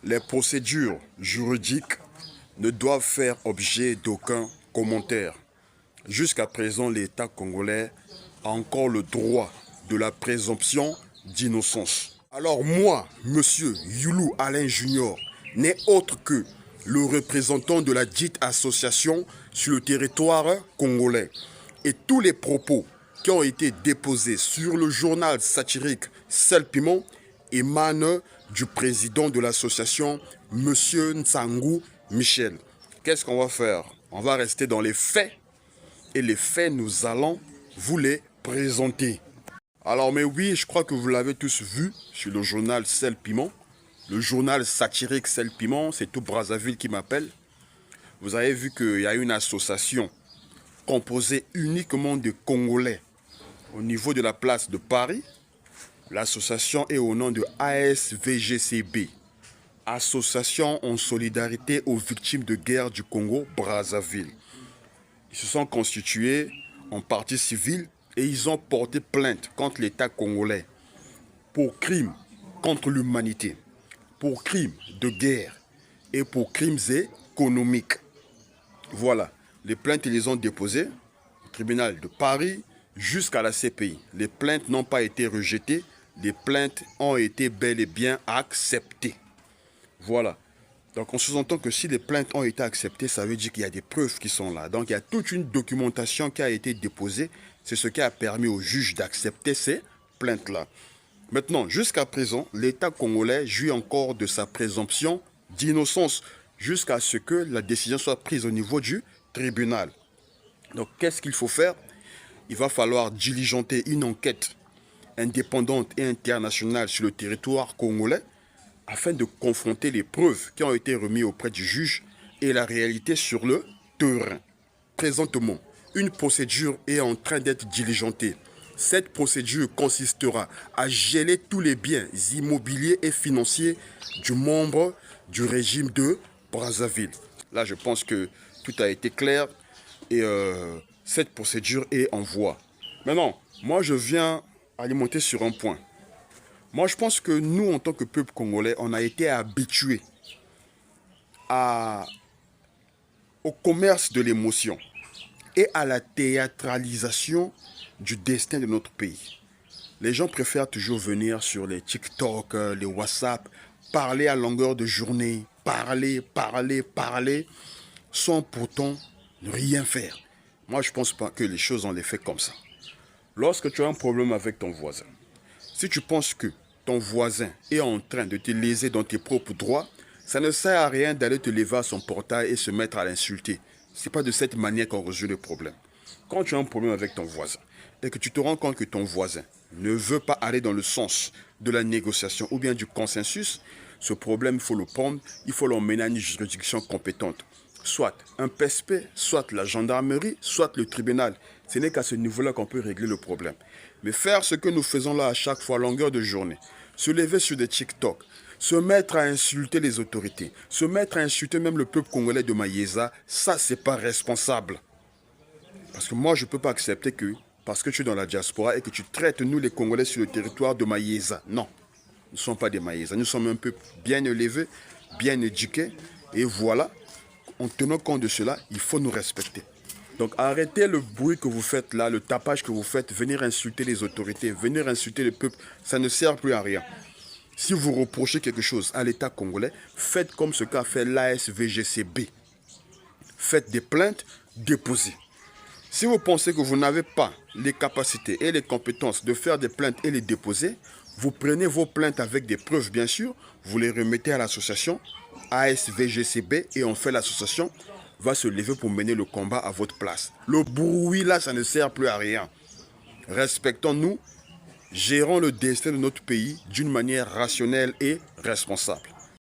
Les procédures juridiques ne doivent faire objet d'aucun commentaire. Jusqu'à présent, l'État congolais a encore le droit de la présomption d'innocence. Alors moi, monsieur Youlou Alain Junior, n'est autre que le représentant de la dite association sur le territoire congolais. Et tous les propos qui ont été déposés sur le journal satirique Sel Piment émanent du président de l'association, monsieur Ntsangou Michel. Qu'est-ce qu'on va faire? On va rester dans les faits. Et les faits, nous allons vous les présenter. Alors, mais oui, je crois que vous l'avez tous vu sur le journal Sel Piment. Le journal satirique Sel Piment, c'est tout Brazzaville qui m'appelle. Vous avez vu qu'il y a une association composée uniquement de Congolais au niveau de la place de Paris. L'association est au nom de ASVGCB, Association en solidarité aux victimes de guerre du Congo Brazzaville. Ils se sont constitués en partie civile et ils ont porté plainte contre l'État congolais pour crimes contre l'humanité, pour crimes de guerre et pour crimes économiques. Voilà, les plaintes, ils les ont déposées au tribunal de Paris jusqu'à la CPI. Les plaintes n'ont pas été rejetées, les plaintes ont été bel et bien acceptées. Voilà. Donc on sous-entend que si les plaintes ont été acceptées, ça veut dire qu'il y a des preuves qui sont là. Donc il y a toute une documentation qui a été déposée. C'est ce qui a permis au juge d'accepter ces plaintes-là. Maintenant, jusqu'à présent, l'État congolais jouit encore de sa présomption d'innocence jusqu'à ce que la décision soit prise au niveau du tribunal. Donc qu'est-ce qu'il faut faire? Il va falloir diligenter une enquête indépendante et internationale sur le territoire congolais afin de confronter les preuves qui ont été remises auprès du juge et la réalité sur le terrain. Présentement, une procédure est en train d'être diligentée. Cette procédure consistera à geler tous les biens immobiliers et financiers du membre du régime de Brazzaville. Là, je pense que tout a été clair et cette procédure est en voie. Maintenant, moi, je viens alimenter sur un point. Moi, je pense que nous, en tant que peuple congolais, on a été habitués au commerce de l'émotion et à la théâtralisation du destin de notre pays. Les gens préfèrent toujours venir sur les TikTok, les WhatsApp, parler à longueur de journée, parler, sans pourtant ne rien faire. Moi, je ne pense pas que les choses, on les fait comme ça. Lorsque tu as un problème avec ton voisin, si tu penses que ton voisin est en train de te léser dans tes propres droits, ça ne sert à rien d'aller te lever à son portail et se mettre à l'insulter. Ce n'est pas de cette manière qu'on résout le problème. Quand tu as un problème avec ton voisin et que tu te rends compte que ton voisin ne veut pas aller dans le sens de la négociation ou bien du consensus, ce problème, il faut le prendre, il faut l'emmener à une juridiction compétente. Soit un PSP, soit la gendarmerie, soit le tribunal. Ce n'est qu'à ce niveau-là qu'on peut régler le problème. Mais faire ce que nous faisons là à chaque fois, à longueur de journée, se lever sur des TikTok, se mettre à insulter les autorités, se mettre à insulter même le peuple congolais de Mayeza, ça, c'est pas responsable. Parce que moi, je ne peux pas accepter que, parce que tu es dans la diaspora et que tu traites nous les Congolais sur le territoire de Mayeza. Non, nous ne sommes pas des Mayeza. Nous sommes un peuple bien élevé, bien éduqué. Et voilà, en tenant compte de cela, il faut nous respecter. Donc arrêtez le bruit que vous faites là, le tapage que vous faites, venir insulter les autorités, venir insulter le peuple, ça ne sert plus à rien. Si vous reprochez quelque chose à l'État congolais, faites comme ce qu'a fait l'ASVGCB. Faites des plaintes, déposez. Si vous pensez que vous n'avez pas les capacités et les compétences de faire des plaintes et les déposer, vous prenez vos plaintes avec des preuves bien sûr, vous les remettez à l'association ASVGCB et on fait l'association va se lever pour mener le combat à votre place. Le bruit là, ça ne sert plus à rien. Respectons-nous, gérons le destin de notre pays d'une manière rationnelle et responsable.